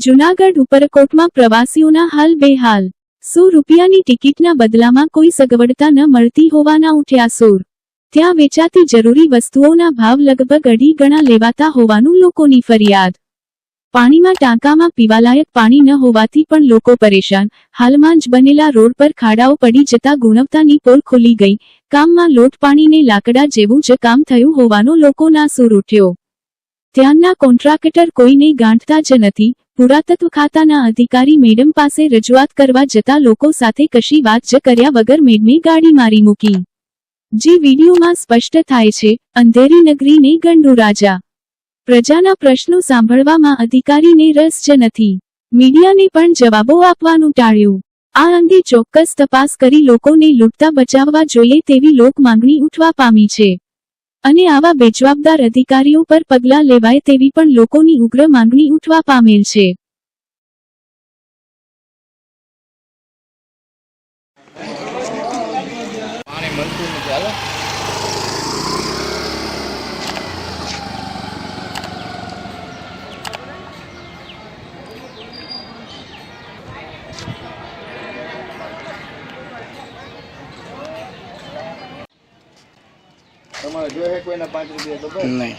જૂનાગઢ ઉપરકોટમાં પ્રવાસીઓના હાલ બેહાલ। 100 રૂપિયાની ટિકિટના બદલામાં કોઈ સગવડતા ન મળતી હોવાના ઉઠ્યા સૂર। ત્યાં વેચાતી જરૂરી વસ્તુઓના ભાવ લગભગ 2.5 ગણા લેવાતા હોવાનું લોકોની ફરિયાદ। પાણીમાં ટાંકામાં પીવાલાયક પાણી ન હોવાથી પણ લોકો પરેશાન। હાલમાં જ બનેલા રોડ પર ખાડાઓ પડી જતા ગુણવત્તાની પોલ ખુલી ગઈ। કામમાં લોટ પાણીને લાકડા જેવું જ કામ થયું હોવાનો લોકોના સૂર ઉઠ્યો। ત્યાંના કોન્ટ્રાક્ટર કોઈને ગાંઠતા જ નથી। પુરાતત્વ ખાતાના અધિકારી મેડમ પાસે રજૂઆત કરવા જતા લોકો સાથે કશી વાત જ કર્યા વગર મેડમે ગાડી મારી મૂકી। જે વિડીયોમાં સ્પષ્ટ થાય છે, અંધેરી નગરીને ગંડુ રાજા। પ્રજાના પ્રશ્નો સાંભળવામાં અધિકારીને રસ જ નથી। મીડિયાને પણ જવાબો આપવાનું ટાળ્યું। આ અંગે ચોક્કસ તપાસ કરી લોકોને લૂંટતા બચાવવા જોઈએ તેવી લોક માંગણી ઉઠવા પામી છે અને આવા બેજવાબદાર અધિકારીઓ પર પગલાં લેવાય તેવી પણ લોકોની ઉગ્ર માંગણી ઉઠવા પામેલ છે। તમારે જોઈએ કોઈના 5 રૂપિયા તો બસ નહીં।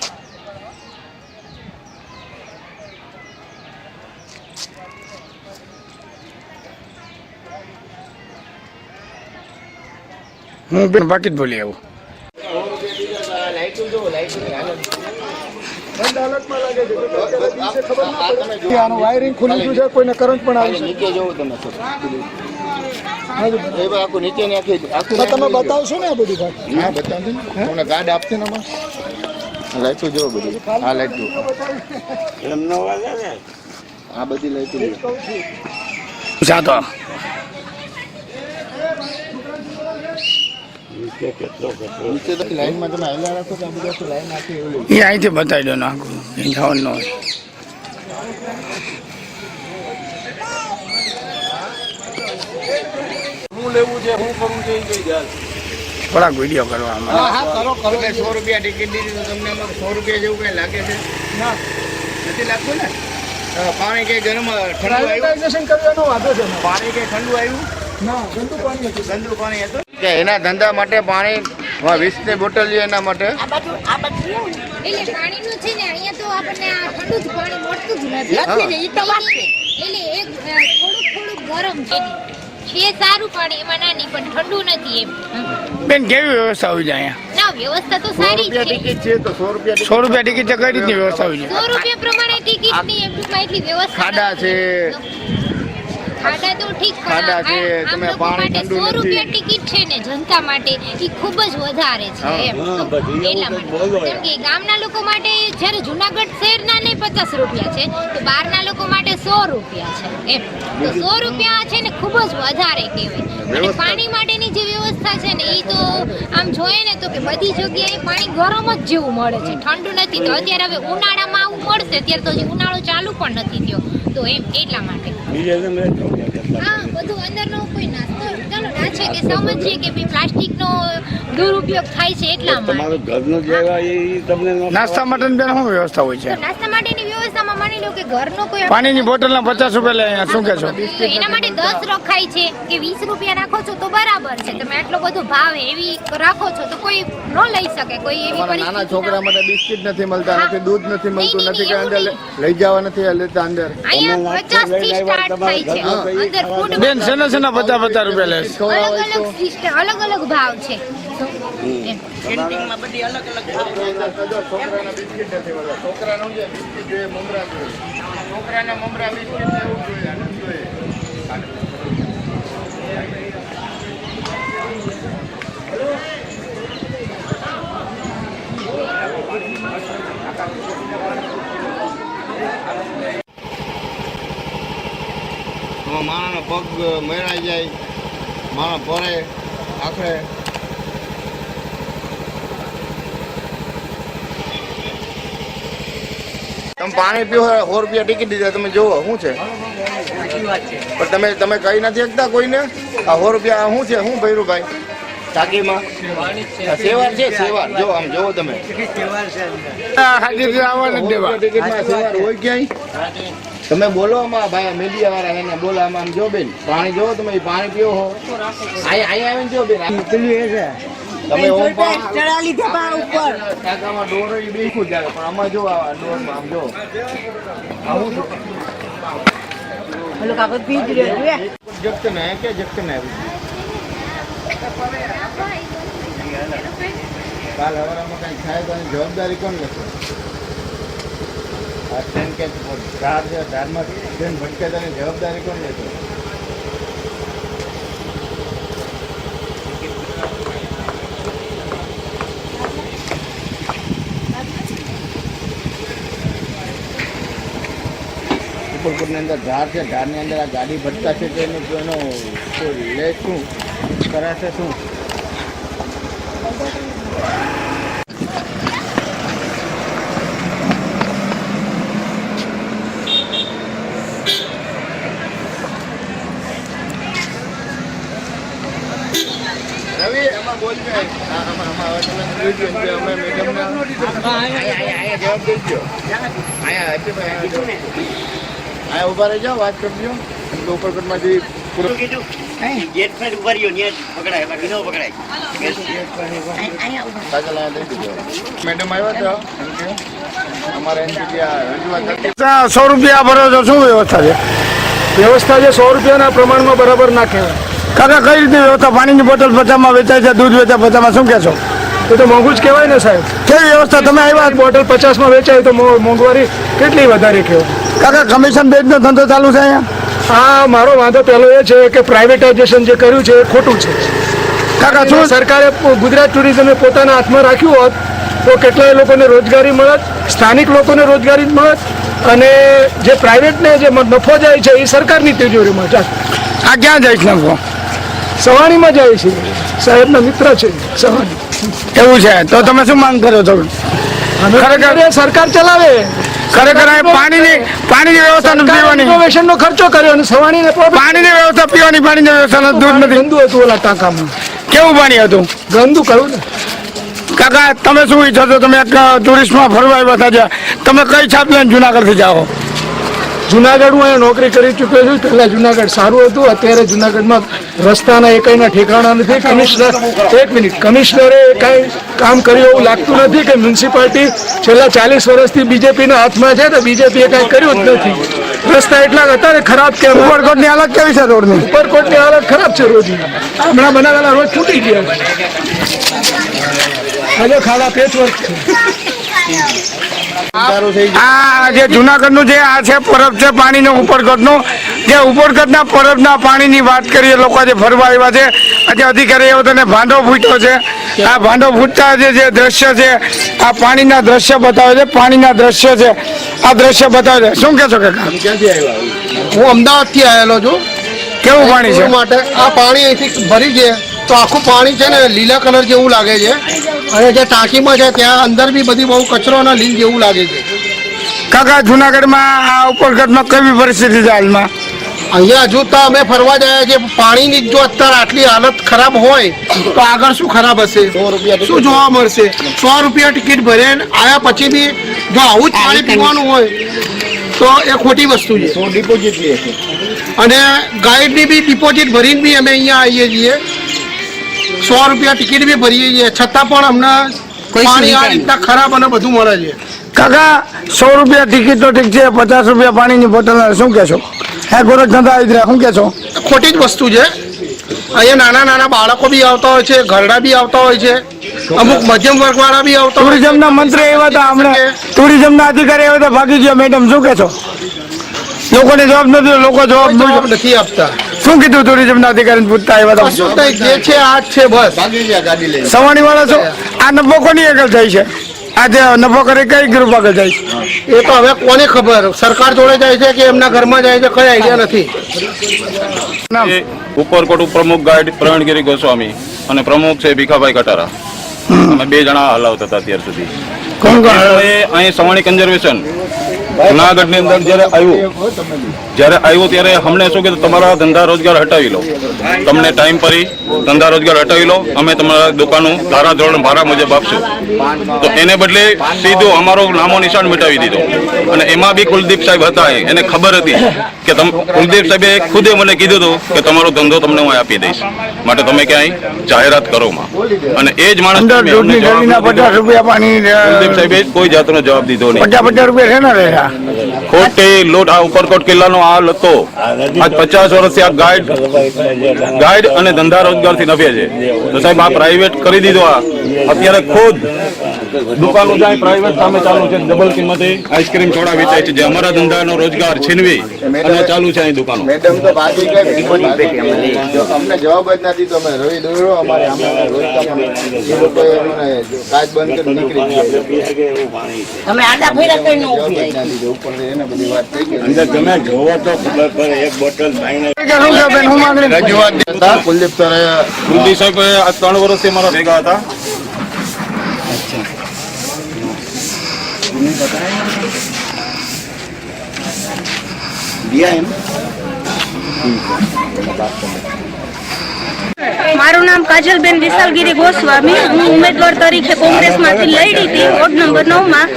હું બેન પાકીટ બોલી આવું। આનું વાયરિંગ ખુલ્લું છે, કોઈને કરંટ પણ આવી નીચે જોવું તમે આખું નીચે ને આખું તમે બતાવશો ને આ બધી વાત? હા બતાવજો ને, તમને કાર્ડ આપશે ને આમાં લાઈટો જોવો બધી। હા લાઈટો એમનો વાગે ને આ બધી લાઈટો જાતો નીચે તો લાઈનમાં તમે આવેલા રાખો તો આ બધા લાઈન નાખી એવું એ અહીંથી બતાવી દો નાખું જવાનું ન હોય। લેવું છે શું કરવું છે એ કઈ જાય થોડાક વિડીયો કરવા કરો 100 રૂપિયા ટિકિટ દીધી તો તમને 100 રૂપિયા જેવું કઈ લાગે છે? ના નથી લાગતું ને। પાણી કઈ ગરમ ઠંડુ આવ્યું? પાણી કઈ ઠંડુ આવ્યું? ના ગંદુ પાણી હતું। ગંદુ પાણી હતું કે એના ધંધા માટે પાણી 20 ની બોટલ છે એના માટે એટલે પાણીનું છે ને અહીંયા તો આપણને આ ઠંડુ જ પાણી મળતું જ નથી એટલે એક થોડુંક ગરમ છે સારું પાણી એમાં નાની પણ ઠંડુ નથી એમ। બેન કેવી વ્યવસ્થા હોય છે અહીંયા? ના વ્યવસ્થા તો સારી છે। ટિકિટ છે તો 100 રૂપિયા 100 રૂપિયા ટિકિટ છે, કઈ રીતની વ્યવસ્થા હોય છે? 100 રૂપિયા પ્રમાણે ટિકિટ ની એટલું એટલી વ્યવસ્થા ખાડા છે ખાડા તો ઠીક ખાડા છે તમે પાણી ઠંડુ 100 રૂપિયા ટિકિટ છે ને જનતા માટે એ ખૂબ જ વધારે છે એમ એટલા માટે કેમ કે ગામના લોકો માટે જ્યારે જૂનાગઢ શહેરના ને 50 રૂપિયા છે તો બહારના લોકો માટે 100 રૂપિયા છે એમ તો 100 રૂપિયા છે ને ખૂબ જ વધારે કહેવાય। અને પાણી માટેની જે વ્યવસ્થા છે ને એ તો આમ જોઈએ ને તો કે બધી જગ્યાએ પાણી ગરમ જ જેવું મળે છે, ઠંડુ નથી। તો અત્યારે હવે ઉનાળામાં આવું મળશે, અત્યારે તો હજી ઉનાળો ચાલુ પણ નથી થયો તો એમ એટલા માટે હા બધું અંદરનો કોઈ નાસ્તો ચાલો ના છે કે સમજીએ કે ભાઈ પ્લાસ્ટિકનો દુરુપયોગ થાય છે એટલા માટે ઘરનું જેવા એ તમને નાસ્તા માટે બેન શું વ્યવસ્થા હોય છે? તો નાસ્તા માટેની વ્યવસ્થામાં માની લો કે ઘરનો કોઈ પાણીની બોટલના 50 રૂપિયા લે, શું કહેશો? એના માટે 10 રખાય છે કે 20 રૂપિયા રાખો છો તો બરાબર છે। તમે આટલો બધો ભાવ એવી રાખો છો તો કોઈ ન લઈ શકે, કોઈ એવી નાના છોકરા માટે બિસ્કિટ નથી મળતા, નથી દૂધ નથી મળતું, નથી કે અંદર લઈ જવા નથી લેતા અંદર। અહીંયા 50 થી સ્ટાર્ટ થાય છે અંદર ફૂડ બેન શેના શેના 50 રૂપિયા લે? અલગ સિસ્ટમ અલગ ભાવ છે કેન્ટીનમાં બધી અલગ ભાવ છોકરાના બિસ્કિટ નથી મળતા, છોકરાનું જે બિસ્કિટ જોઈએ મમરા જોઈએ, છોકરાના મમરા બિસ્કિટ એવું જોઈએ માણસનો પગ મેળાઈ જાય, માણસ પડે આખરે તમે પાણી પીવો 100 રૂપિયા ટિકિટ દીધા, તમે જોવો શું છે પણ તમે કઈ નથી શકતા કોઈને? આ 100 રૂપિયા શું છે? શું ભર્યું ભાઈ? ટાંકીમાં સેવાર છે, સેવાર જો આમ જોવો તમે હાજી આવવા નથી દેવા. ટિકિટમાં સેવાર હોય ક્યાંય? તમે બોલો આમાં ભાઈ મીડિયા વાળા એને બોલો આમાં આમ જો બેન પાણી જોવો તમે પાણી પીવો હો અહીંયા આવીને જો બેન તમે ઓમ ટાંકામાં ડોર બેસું ત્યારે પણ આમાં જો આ ડોરમાં આમ જો આવું જગત ને કે જગત ને કાલ હવારમાં કઈ થાય તો એની જવાબદારી કોણ લેશે? આ ટ્રેન કે ધારમાં ટ્રેન ભટકે તો એની જવાબદારી કોણ લેશે? ઉપરકોટની અંદર ઝાડ છે, ઝાડની અંદર આ ગાડી ભટકાશે તો એનો લે શું કરાશે શું? રવિ એમાં બોલજો આમાં હવે તમે જોઈજો કે અમે મેડમને અહીંયા જવાબ દેજો. અહીંયા ઉભા રહી જાઓ, વાત કરજો. ઉપરકોટમાંથી પૂરો મેડમ આવ્યા હતા અમારે રજૂઆત 100 રૂપિયા ભરો છો, શું વ્યવસ્થા છે? વ્યવસ્થા છે 100 રૂપિયાના પ્રમાણમાં બરાબર ના કહેવાય. કાકા કઈ રીતે વ્યવસ્થા? પાણીની બોટલ 50માં વેચાય છે, દૂધ વેચાય 50માં, શું કહેશો? એ તો મોંઘું જ કહેવાય ને સાહેબ. કેવી વ્યવસ્થા? તમે આવ્યા બોટલ 50માં વેચાય તો મોંઘવારી કેટલી વધારે કહેવાય. કાકા કમિશન બેચનો ધંધો ચાલુ છે અહીંયા? આ મારો વાંધો પહેલો એ છે કે પ્રાઇવેટાઇઝેશન જે કર્યું છે એ ખોટું છે. કાકા શું સરકારે ગુજરાત ટુરિઝમે પોતાના હાથમાં રાખ્યું હોત તો કેટલાય લોકોને રોજગારી મળત, સ્થાનિક લોકોને રોજગારી મળત, અને જે પ્રાઇવેટને જે નફો જાય છે એ સરકારની તિજોરીમાં જાય. આ ક્યાં જાય છે નફો? સવાણીમાં જાય છે. સાહેબના મિત્ર છે સવાણી. એવું છે તો તમે શું માંગ કરો છો? ખરેખર સરકાર ચલાવે. ખરેખર આ પાણીની વ્યવસ્થા નથી, પીવાની ઇનોવેશનનો ખર્ચો કર્યો અને સવાણીને પાણીની વ્યવસ્થા, પીવાની પાણીની વ્યવસ્થા દૂધ નથી. ગંદુ હતું ઓલા ટાંકામાં. કેવું પાણી હતું? ગંદુ કહ્યું ને. કાકા તમે શું ઈચ્છો છો? તમે એક ટુરિસ્ટમાં ફરવા આવ્યા હતા, તમે કઈ છાપ લઈને જુનાગઢથી જાઓ? જુનાગઢ હું અહીંયા નોકરી કરી ચૂક્યો છું. પહેલા જુનાગઢ સારું હતું, અત્યારે જુનાગઢમાં રસ્તાના એકઈના ઠેકાણા નથી. કમિશનરે કાંઈ કામ કર્યું એવું લાગતું નથી કે મ્યુનિસિપાલિટી છેલ્લા 40 વર્ષથી બીજેપીના હાથમાં છે તો બીજેપીએ કાંઈ કર્યું જ નથી. રસ્તા એટલા અત્યારે ખરાબ કે ઉપરકોટની હાલત કેવી છે રોડની? ઉપરકોટની હાલત ખરાબ છે રોજની. હમણાં બનાવેલા રોડ તૂટી ગયા. આજે ખાડા પેચવર્ક છે. આ જે જુનાગઢનું જે આ છે પરબ છે પાણીનો, ઉપરકોટનો જે ઉપરકોટના પરબના પાણીની વાત કરીએ, લોકો જે ફરવા આવ્યા છે, આજે અધિકારીઓ તેને ભાંડો ફૂટ્યો છે. આ ભાંડો ફૂટતા જે દ્રશ્ય છે, આ પાણીના દ્રશ્ય બતાવે છે, પાણીના દ્રશ્ય છે, આ દ્રશ્ય બતાવે છે. શું કહેશો કાકા? ક્યાંથી આવ્યા? હું અમદાવાદથી આવેલો છું. કેવું પાણી છે? માટે આ પાણી અહીંથી ભરી છે તો આખું પાણી છે ને લીલા કલર જેવું લાગે છે, અને જે ટાંકીમાં છે ત્યાં અંદર બી બધી બહુ કચરો અને લીલ જેવું લાગે છે. કાકા જુનાગઢમાં આ ઉપરકોટમાં કેવી પરિસ્થિતિ છે હાલમાં? અહીંયા હજુ તો અમે ફરવા જાય છે. પાણીની જો અત્યારે આટલી હાલત ખરાબ હોય તો આગળ શું ખરાબ હશે? 100 રૂપિયા શું જોવા મળશે? 100 રૂપિયા ટિકિટ ભરે આવ્યા પછી બી જો આવું જ પાણી પીવાનું હોય તો એ ખોટી વસ્તુ છે. 100 ડિપોઝિટ લે છે. અને ગાઈડની બી ડિપોઝિટ ભરીને બી અમે અહીંયા આવીએ છીએ. 100 રૂપિયા ટિકિટ બી ભરીએ છીએ, છતાં પણ અમને પાણી આ રીતના ખરાબ અને બધું મળે છે. કાકા 100 રૂપિયા ટિકિટ તો ઠીક છે, 50 રૂપિયા પાણીની બોટલ, શું કહેશો? હે ગોરખ ધંધા આવી રહ્યા, શું કહેશો? ખોટી જ વસ્તુ છે. અહીંયા નાના નાના બાળકો બી આવતા હોય છે, ઘરડા બી આવતા હોય છે, અમુક મધ્યમ વર્ગ વાળા બી આવતા હોય છે. ટુરિઝમના મંત્રી આવ્યા હતા હમણાં, ટુરિઝમના અધિકારી આવ્યા હતા, ભાગી ગયા. મેડમ શું કહેશો? લોકોને જવાબ નથી, લોકો જવાબ નથી આપતા. શું કીધું ટુરિઝમના અધિકારીને પૂછતા આવ્યા કશું હતા? નહીં, જે છે આ જ છે બસ. ભાગી ગયા ગાડી લઈને. સવાણી વાળા છો? આ નફો કોની આગળ જાય છે? આજે નફો કરે કઈ ગ્રુપ આગળ જાય છે? એ તો હવે કોને ખબર? સરકાર જોડે જાય છે કે એમના ઘરમાં જાય છે, કઈ આઈડિયા નથી. નામ? ઉપરકોટ પ્રમુખ ગાઈડ પ્રવીણગીરી ગોસ્વામી અને પ્રમુખ છે ભીખાભાઈ કટારા. અમે 2 જણા હલાવતા હતા અત્યાર સુધી. કોણ કોણ? અહીં સવાણી કન્ઝર્વેશન જુનાગઢની અંદર જ્યારે આવ્યું ત્યારે અમને શું કીધું, તમારા ધંધા રોજગાર હટાવી લો, તમને ટાઈમ પડી ધંધા રોજગાર હટાવી લો, અમે તમારા દુકાનો ધારા ધોરણ ભાડા મુજબ આપશું. તો એને બદલે સીધું અમારો નામો નિશાન મિટાવી દીધો. અને એમાં બી કુલદીપ સાહેબ હતા, એને ખબર હતી કે કુલદીપ સાહેબે ખુદે મને કીધું હતું કે તમારો ધંધો તમને હું આપી દઈશ, માટે તમે ક્યાંય જાહેરાત કરો માં. અને એ જ માણસ ₹50 પાણી કુલદીપ સાહેબે કોઈ જાતનો જવાબ દીધો નહીં. ₹50 છે ને રહ્યા ખોટી લૂંટ. આ ઉપરકોટ કિલ્લાનો હાલ હતો. આજ 50 વર્ષથી આ ગાઈડ અને ધંધા રોજગાર થી નફે છે. તો સાહેબ આ પ્રાઇવેટ કરી દીધો. આ અત્યારે ખુદ દુકાનો જાય પ્રાઇવેટ સામે ચાલુ છે, ડબલ કિંમતે આઈસ્ક્રીમ સોડા વેચાય છે, જે અમારા ધંધાનો રોજગાર છીનવી અને ચાલુ છે અહીં દુકાનો. મેડમ તો બાજી ગઈ, અમને જવાબ જ નથી તો અમે રોઈ દોડો અમારે રોજતા પણ એ લોકોએ અમને કાચ બંધ કરી નીકળી ગયા. અમે આડા ફેરા કરીને ઊભી નથી ઉપર એને બધી વાત થઈ ગઈ. અંદર તમે જોવો તો ખબર પડે, એક બોટલ રજૂઆત હતા કુલદીપ સરે. કુલદીપ સાહેબ આ 3 વર્ષથી મારા ભેગા હતા. મારું નામ કાજલબેન વિશાલગીરી ગોસ્વામી. હું ઉમેદવાર તરીકે કોંગ્રેસમાંથી લડી હતી વોર્ડ નંબર 9 માં,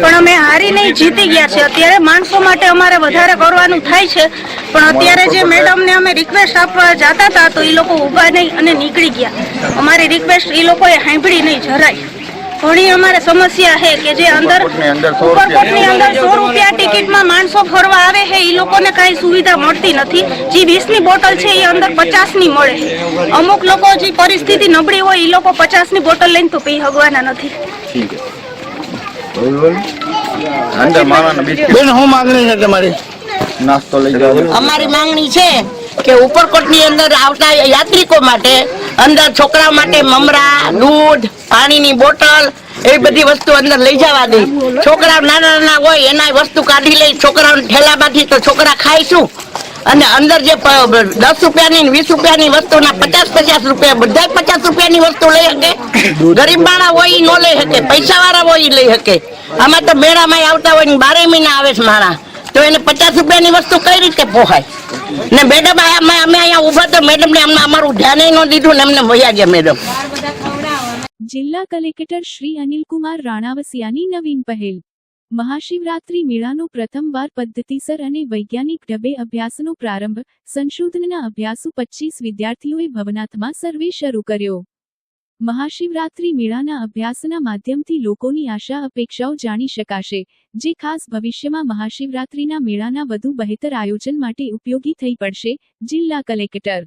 પણ અમે હારી નહીં જીતી ગયા છે. અત્યારે માણસો માટે અમારે વધારે કરવાનું થાય છે, પણ અત્યારે જે મેડમને અમે રિક્વેસ્ટ આપવા જતા હતા તો એ લોકો ઊભા નહીં અને નીકળી ગયા. અમારી રિક્વેસ્ટ એ લોકોએ સાંભળી નહીં જરાય. ઘણી અમારે સમસ્યા છે કે જે અંદર ઉપરકોટની અંદર 100 રૂપિયા ટિકિટમાં માણસો ફરવા આવે છે, એ લોકોને કાંઈ સુવિધા મળતી નથી. જે 20ની બોટલ છે એ અંદર 50ની મળે. અમુક લોકો જે પરિસ્થિતિ નબળી હોય એ લોકો 50ની બોટલ લઈને તો પી હગવાના નથી. બેન શું માંગણી છે તમારી? નાસ્તો લઈ જાઓ. અમારી માંગણી છે કે ઉપરકોટની અંદર આવતા યાત્રિકો માટે અંદર છોકરાઓ માટે મમરા, દૂધ, પાણીની બોટલ એવી બધી વસ્તુ અંદર લઈ જવા દે. છોકરાઓ નાના નાના હોય એના વસ્તુ કાઢી લઈ છોકરાઓને ઠેલામાંથી, તો છોકરા ખાઈશું. અને અંદર જે 10 રૂપિયાની 20 રૂપિયાની વસ્તુના 50 રૂપિયા બધા 50 રૂપિયાની વસ્તુ લઈ શકે. ગરીબ માણસ હોય એ ન લઈ શકે, પૈસા વાળા હોય એ લઈ શકે. આમાં તો મેળામાં આવતા હોય ને 12 મહિના આવે છે માણસ, તો એને 50 રૂપિયાની વસ્તુ કઈ રીતે પોહાય? ને મેડમ અમે અહીંયા ઉભા તો મેડમ ને અમને અમારું ધ્યાન ન દીધું ને અમને વયા ગયા મેડમ. જિલ્લા કલેક્ટર શ્રી અનિલકુમાર રાણાવસિયાની નવીન પહેલ. મહાશિવરાત્રી મેળાનો પ્રથમવાર પદ્ધતિસર અને વૈજ્ઞાનિક ઢબે અભ્યાસનો પ્રારંભ. સંશોધનના અભ્યાસુ 25 વિદ્યાર્થીઓએ ભવનાથમાં સર્વે શરૂ કર્યો. મહાશિવરાત્રી મેળાના અભ્યાસના માધ્યમથી લોકોની આશા અપેક્ષાઓ જાણી શકાશે, જે ખાસ ભવિષ્યમાં મહાશિવરાત્રીના મેળાના વધુ બહેતર આયોજન માટે ઉપયોગી થઈ પડશે. જિલ્લા કલેક્ટર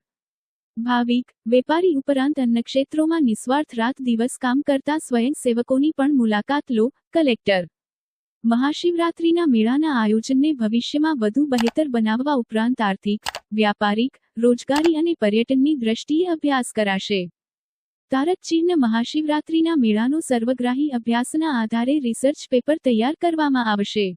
ભાવિક, વેપારી ઉપરાંત અન્ય ક્ષેત્રોમાં નિસ્વાર્થ રાત દિવસ કામ કરતા સ્વયંસેવકોની પણ મુલાકાત લો. કલેક્ટર મહાશિવરાત્રીના મેળાના આયોજનને ભવિષ્યમાં વધુ બહેતર બનાવવા ઉપરાંત આર્થિક, વ્યાપારિક, રોજગારી અને પર્યટનની દ્રષ્ટિએ અભ્યાસ કરાશે. તારકચીર્ણ મહાશિવરાત્રીના મેળાનો સર્વગ્રાહી અભ્યાસના આધારે રિસર્ચ પેપર તૈયાર કરવામાં આવશે.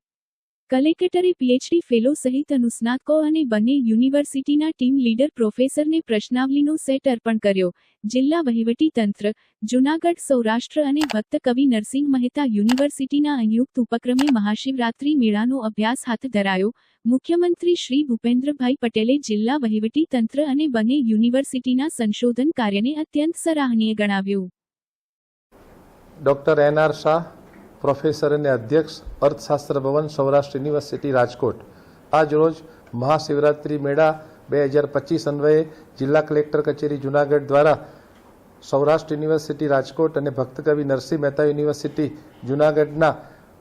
કલેક્ટરે પીએચડી ફેલો સહિત અનુસ્નાતકો અને બંને યુનિવર્સિટીના ટીમ લીડર પ્રોફેસરને પ્રશ્નાવલીનો સેટ અર્પણ કર્યો. જિલ્લા વહીવટી તંત્ર, જૂનાગઢ સૌરાષ્ટ્ર અને ભક્ત કવિ નરસિંહ મહેતા યુનિવર્સિટીના સંયુક્ત ઉપક્રમે મહાશિવરાત્રી મેળાનો અભ્યાસ હાથ ધરાયો. મુખ્યમંત્રી શ્રી ભૂપેન્દ્રભાઈ પટેલે જિલ્લા વહીવટી તંત્ર અને બંને યુનિવર્સિટીના સંશોધન કાર્યને અત્યંત સરાહનીય ગણાવ્યું. Doctor N R Shah, professor અને અધ્યક્ષ, અર્થશાસ્ત્ર ભવન, સૌરાષ્ટ્ર યુનિવર્સિટી રાજકોટ. આજ રોજ મહાશિવરાત્રિ મેળા 2025 અન્વયે જિલ્લા કલેક્ટર કચેરી જૂનાગઢ દ્વારા સૌરાષ્ટ્ર યુનિવર્સિટી રાજકોટ અને ભક્ત કવિ નરસિંહ મહેતા યુનિવર્સિટી જૂનાગઢના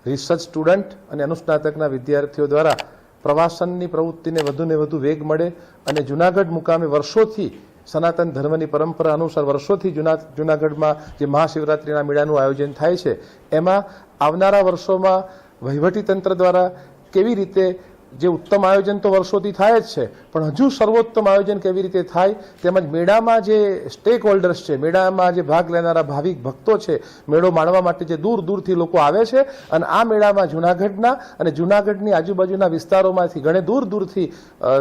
રિસર્ચ સ્ટુડન્ટ અને અનુસ્નાતકના વિદ્યાર્થીઓ દ્વારા પ્રવાસનની પ્રવૃત્તિને વધુને વધુ વેગ મળે અને જૂનાગઢ મુકામે વર્ષોથી સનાતન ધર્મની પરંપરા અનુસાર વર્ષોથી જૂનાગઢમાં જે મહાશિવરાત્રિના મેળાનું આયોજન થાય છે એમાં આવનારા વર્ષોમાં વહીવટીતંત્ર દ્વારા કેવી રીતે જે ઉત્તમ આયોજન તો વર્ષોથી થાય જ છે, પણ હજુ સર્વોત્તમ આયોજન કેવી રીતે થાય, તેમજ મેળામાં જે સ્ટેક હોલ્ડર્સ છે, મેળામાં જે ભાગ લેનારા ભાવિક ભક્તો છે, મેળો માણવા માટે જે દૂર દૂરથી લોકો આવે છે, અને આ મેળામાં જૂનાગઢના અને જૂનાગઢની આજુબાજુના વિસ્તારોમાંથી દૂર દૂરથી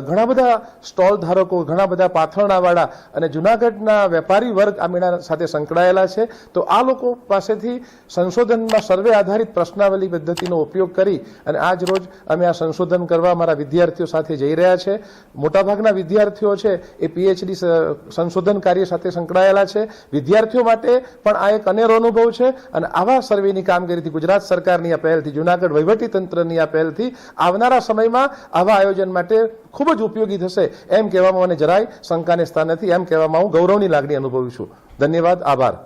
ઘણા બધા સ્ટોલ ધારકો, ઘણા બધા પાથરણાવાળા અને જૂનાગઢના વેપારી વર્ગ આ મેળા સાથે સંકળાયેલા છે. તો આ લોકો પાસેથી સંશોધનમાં સર્વે આધારિત પ્રશ્નાવલી પદ્ધતિનો ઉપયોગ કરી અને આજ રોજ અમે આ સંશોધન કરવા અમારા વિદ્યાર્થીઓ સાથે જઈ રહ્યા છે. મોટાભાગના વિદ્યાર્થીઓ છે એ પીએચડી સંશોધન કાર્ય સાથે સંકળાયેલા છે. વિદ્યાર્થીઓ માટે પણ આ એક અનેરો અનુભવ છે અને આવા સર્વેની કામગીરીથી, ગુજરાત સરકારની આ પહેલથી, જૂનાગઢ વહીવટીતંત્રની આ પહેલથી આવનારા સમયમાં આવા આયોજન માટે ખૂબ જ ઉપયોગી થશે એમ કહેવામાં મને જરાય શંકાને સ્થાન નથી. એમ કહેવામાં હું ગૌરવની લાગણી અનુભવું છું. ધન્યવાદ, આભાર.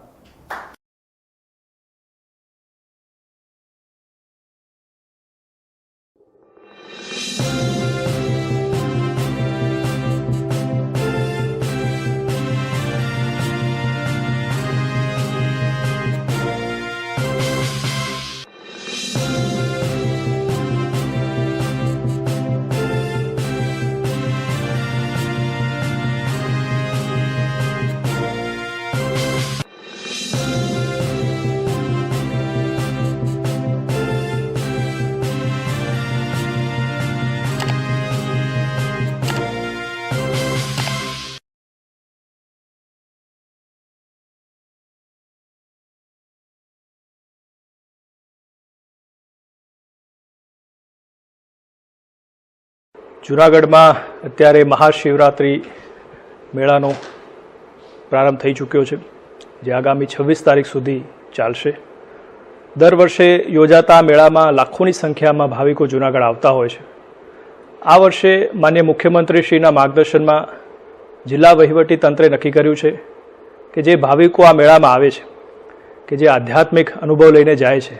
જૂનાગઢમાં અત્યારે મહાશિવરાત્રિ મેળાનો પ્રારંભ થઈ ચૂક્યો છે, જે આગામી 26 તારીખ સુધી ચાલશે. દર વર્ષે યોજાતા મેળામાં લાખોની સંખ્યામાં ભાવિકો જૂનાગઢ આવતા હોય છે. આ વર્ષે માનનીય મુખ્યમંત્રીશ્રીના માર્ગદર્શનમાં જિલ્લા વહીવટી તંત્રે નક્કી કર્યું છે કે જે ભાવિકો આ મેળામાં આવે છે, કે જે આધ્યાત્મિક અનુભવ લઈને જાય છે,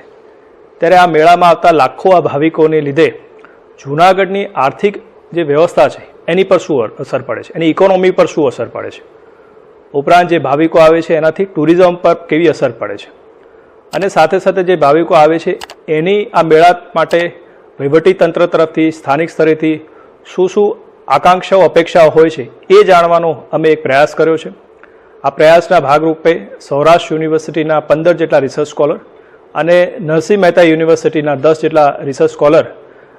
ત્યારે આ મેળામાં આવતા લાખો આ ભાવિકોને લીધે જૂનાગઢની આર્થિક જે વ્યવસ્થા છે એની પર શું અસર પડે છે, એની ઇકોનોમી પર શું અસર પડે છે, ઉપરાંત જે ભાવિકો આવે છે એનાથી ટુરિઝમ પર કેવી અસર પડે છે, અને સાથે સાથે જે ભાવિકો આવે છે એની આ મેળા માટે વહીવટીતંત્ર તરફથી, સ્થાનિક સ્તરેથી શું શું આકાંક્ષાઓ, અપેક્ષાઓ હોય છે એ જાણવાનો અમે એક પ્રયાસ કર્યો છે. આ પ્રયાસના ભાગરૂપે સૌરાષ્ટ્ર યુનિવર્સિટીના 15 જેટલા રિસર્ચ સ્કોલર અને નરસિંહ મહેતા યુનિવર્સિટીના 10 જેટલા રિસર્ચ સ્કોલર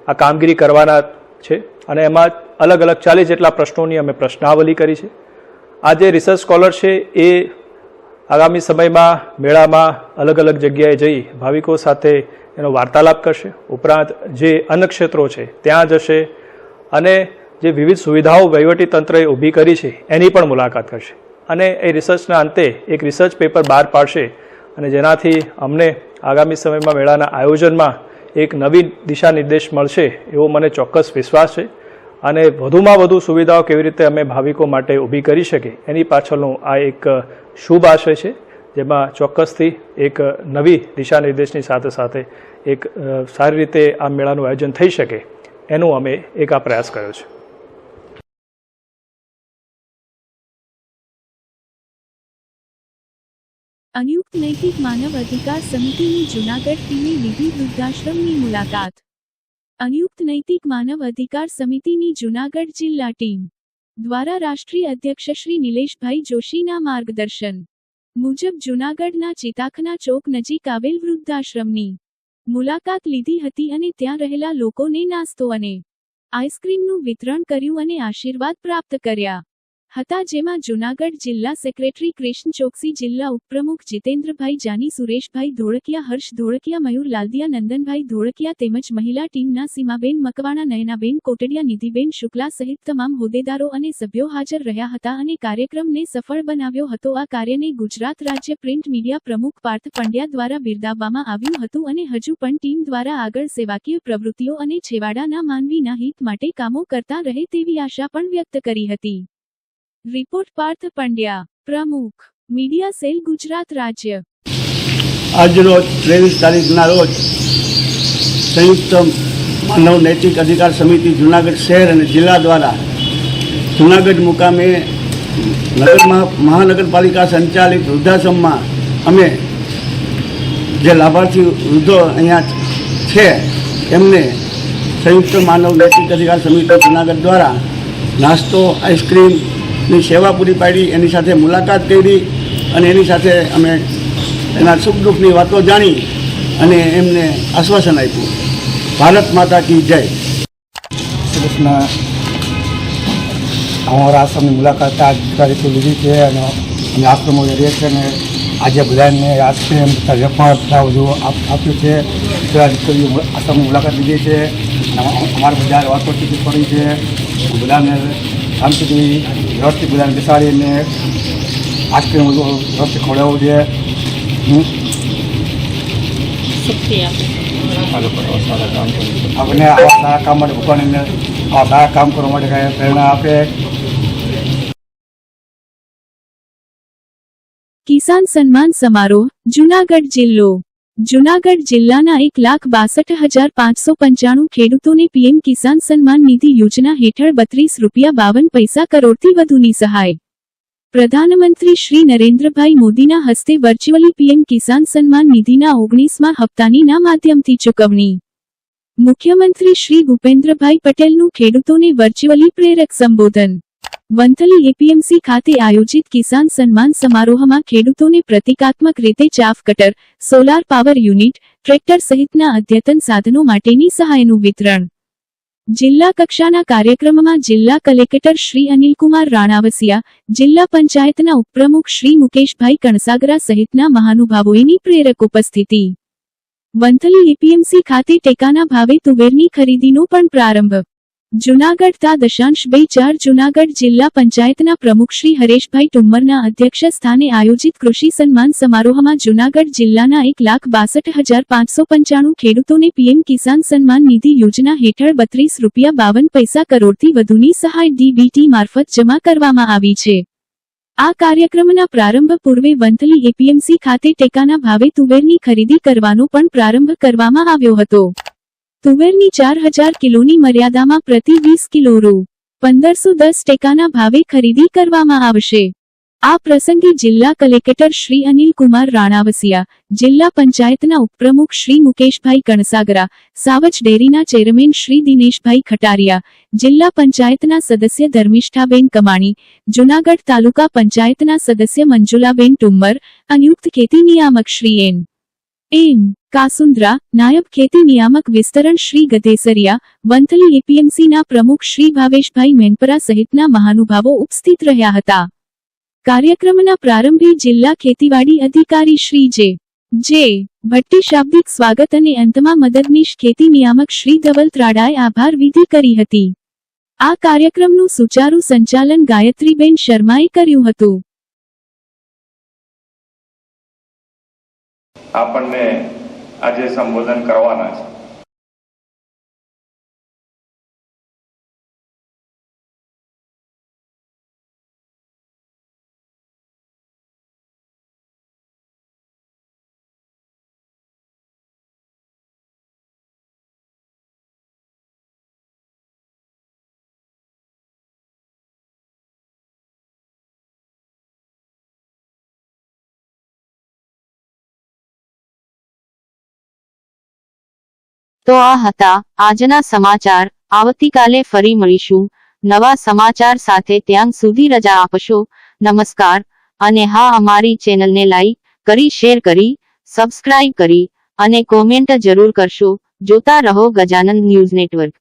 આ કામગીરી કરવાના છે, અને એમાં અલગ અલગ 40 જેટલા પ્રશ્નોની અમે પ્રશ્નાવલી કરી છે. આ જે રિસર્ચ સ્કોલર છે એ આગામી સમયમાં મેળામાં અલગ અલગ જગ્યાએ જઈ ભાવિકો સાથે એનો વાર્તાલાપ કરશે, ઉપરાંત જે અન્ન ક્ષેત્રો છે ત્યાં જશે અને જે વિવિધ સુવિધાઓ વહીવટીતંત્રએ ઊભી કરી છે એની પણ મુલાકાત કરશે, અને એ રિસર્ચના અંતે એક રિસર્ચ પેપર બહાર પાડશે, અને જેનાથી અમને આગામી સમયમાં મેળાના આયોજનમાં એક નવી દિશા નિર્દેશ મળશે એવો મને ચોક્કસ વિશ્વાસ છે. અને વધુમાં વધુ સુવિધાઓ કેવી રીતે અમે ભાવિકો માટે ઊભી કરી શકીએ એની પાછળનો આ એક શુભ આશય છે, જેમાં ચોક્કસથી એક નવી દિશા નિર્દેશની સાથે સાથે એક સારી રીતે આ મેળાનું આયોજન થઈ શકે એનું અમે એક આ પ્રયાસ કર્યો છે. અનિયુક્ત નૈતિક માનવ અધિકાર સમિતિની જૂનાગઢ ટીમે લીધી વૃદ્ધાશ્રમની મુલાકાત. અનિયુક્ત નૈતિક માનવ અધિકાર સમિતિની જૂનાગઢ જિલ્લા ટીમ દ્વારા રાષ્ટ્રીય અધ્યક્ષ શ્રી નિલેશભાઈ જોશીના માર્ગદર્શન મુજબ જૂનાગઢના ચિતાખના ચોક નજીક આવેલ વૃદ્ધાશ્રમની મુલાકાત લીધી હતી અને ત્યાં રહેલા લોકોને નાસ્તો અને આઈસ્ક્રીમનું વિતરણ કર્યું અને આશીર્વાદ પ્રાપ્ત કર્યા હતા, જેમાં જૂનાગઢ જિલ્લા સેક્રેટરી કૃષ્ણ ચોકસી, જિલ્લા ઉપપ્રમુખ જીતેન્દ્રભાઈ જાની, સુરેશભાઈ ધોળકિયા, હર્ષ ધોળકિયા, મયુર લાલદિયા, નંદનભાઈ ધોળકિયા તેમજ મહિલા ટીમના સીમાબેન મકવાણા, નયનાબેન કોટડિયા, નિધિબેન શુક્લા સહિત તમામ હોદ્દેદારો અને સભ્યો હાજર રહ્યા હતા અને કાર્યક્રમને સફળ બનાવ્યો હતો. આ કાર્યને ગુજરાત રાજ્ય પ્રિન્ટ મીડિયા પ્રમુખ પાર્થ પંડ્યા દ્વારા બિરદાવવામાં આવ્યું હતું અને હજુ પણ ટીમ દ્વારા આગળ સેવાકીય પ્રવૃત્તિઓ અને છેવાડાના માનવીના હિત માટે કામો કરતા રહે તેવી આશા પણ વ્યક્ત કરી હતી. રિપોર્ટ પાર્થ પંડ્યા, પ્રમુખ, મીડિયા સેલ, ગુજરાત રાજ્ય. આજરોજ 23 તારીખના રોજ સંયુક્ત માનવ નૈતિક અધિકાર સમિતિ જૂનાગઢ શહેર અને જિલ્લા દ્વારા જૂનાગઢ મુકામે મહાનગરપાલિકા સંચાલિત વૃદ્ધાશ્રમમાં અમે જે લાભાર્થી વૃદ્ધો અહીંયા છે એમને સંયુક્ત માનવ નૈતિક અધિકાર સમિતિ જુનાગઢ દ્વારા નાસ્તો આઈસ્ક્રીમની સેવા પૂરી પાડી, એની સાથે મુલાકાત કરી અને એની સાથે અમે એના સુખ દુઃખની વાતો જાણી અને એમને આશ્વાસન આપ્યું. ભારત માતા કી જય. અમારા આશ્રમની મુલાકાત અધિકારીઓ લીધી છે અને અમે આશ્રમો રહીએ છીએ અને આજે બધાને આઈસ્ક્રીમ વેપાર બધું આપ્યું છે. દીકરીઓ આશ્રમની મુલાકાત લીધી છે. અમારે બધા વાતોચીત પડી છે. બધાને શાંતિથી વ્યવસ્થિત બધાને બેસાડીને આઈસ્ક્રીમ બધું વ્યવસ્થિત ખવડાવવું છે. આપણે આવા સારા કામ માટે ભગવાનને આવા સારા કામ કરવા માટે કાંઈ પ્રેરણા આપે. કિસાન સન્માન સમારોહ જૂનાગઢ જિલ્લો. જૂનાગઢ જિલ્લાના 1,62,595 ખેડૂતોને પીએમ કિસાન સન્માન નિધિ યોજના હેઠળ ₹32.52 કરોડથી વધુની સહાય. પ્રધાનમંત્રી શ્રી નરેન્દ્રભાઈ મોદીના હસ્તે વર્ચ્યુઅલી પીએમ કિસાન સન્માન નિધિના 19મા હપ્તાની ના માધ્યમથી ચૂકવણી. મુખ્યમંત્રી શ્રી ભૂપેન્દ્રભાઈ પટેલનું ખેડૂતોને વર્ચ્યુઅલી પ્રેરક સંબોધન. વંથલી એપીએમસી ખાતે આયોજિત કિસાન સન્માન સમારોહમાં ખેડૂતોને પ્રતિકાત્મક રીતે chaff cutter, solar power unit, tractor સહિતના અદ્યતન સાધનો માટેની સહાયનું વિતરણ. જિલ્લા કક્ષાના કાર્યક્રમમાં જિલ્લા કલેક્ટર શ્રી અનિલકુમાર રાણાવસિયા, જિલ્લા પંચાયતના ઉપપ્રમુખ શ્રી મુકેશભાઈ કણસાગરા સહિતના મહાનુભાવોની પ્રેરક ઉપસ્થિતિ. વંથલી એપીએમસી ખાતે ટેકાના ભાવે તુવેરની ખરીદીનો પણ પ્રારંભ. જૂનાગઢ તા 0.24 જૂનાગઢ જિલ્લા પંચાયતના પ્રમુખ શ્રી હરેશભાઈ ટુમ્મરના અધ્યક્ષ સ્થાને આયોજિત કૃષિ સન્માન સમારોહમાં જૂનાગઢ જિલ્લાના 1,62,595 ખેડૂતોને પીએમ કિસાન સન્માન નિધિ યોજના હેઠળ ₹32.52 કરોડથી વધુની સહાય ડીબીટી મારફત જમા કરવામાં આવી છે. આ કાર્યક્રમના પ્રારંભ પૂર્વે વંથલી એપીએમસી ખાતે ટેકાના ભાવે તુવેરની ખરીદી કરવાનો પણ પ્રારંભ કરવામાં આવ્યો હતો. તુવેરની 4,000 કિલોની મર્યાદામાં પ્રતિ 20 કિલો ₹1,510 ટેકાના ભાવે ખરીદી કરવામાં આવશે. આ પ્રસંગે જિલ્લા કલેક્ટર શ્રી અનિલકુમાર રાણાવસિયા, જિલ્લા પંચાયતના ઉપપ્રમુખ શ્રી મુકેશભાઈ કણસાગરા, સાવજ ડેરીના ચેરમેન શ્રી દિનેશભાઈ ખટારિયા, જિલ્લા પંચાયતના સદસ્ય ધર્મિષ્ઠાબેન કમાણી, જૂનાગઢ તાલુકા પંચાયતના સદસ્ય મંજુલાબેન ટુમ્મર, સંયુક્ત ખેતી નિયામક શ્રી એમ કાસુંદ્રા, નાયબ ખેતી નિયામક વિસ્તરણ શ્રી ગધેસરિયા, વંથલી એપીએમસીના પ્રમુખ શ્રી ભાવેશભાઈ મેનપરા સહિતના મહાનુભાવો ઉપસ્થિત રહ્યા હતા. કાર્યક્રમના પ્રારંભે જિલ્લા ખેતીવાડી અધિકારી શ્રી જે ભટ્ટી શાબ્દિક સ્વાગત અને અંતમાં મદદનીશ ખેતી નિયામક શ્રી ધવલ ત્રાડાએ આભાર વિધિ કરી હતી. આ કાર્યક્રમનું સુચારુ સંચાલન ગાયત્રીબેન શર્માએ કર્યું હતું. આપણને આજે સંબોધન કરવાના છે. તો આ હતા આજના સમાચાર. આવતીકાલે ફરી મળીશું નવા સમાચાર સાથે. ત્યાં સુધી રજા આપશો. નમસ્કાર. અને હા, અમારી ચેનલને લાઈક કરી, શેર કરી, સબસ્ક્રાઇબ કરી અને કોમેન્ટ જરૂર કરશો. જોતા રહો ગજાનન ન્યૂઝ નેટવર્ક.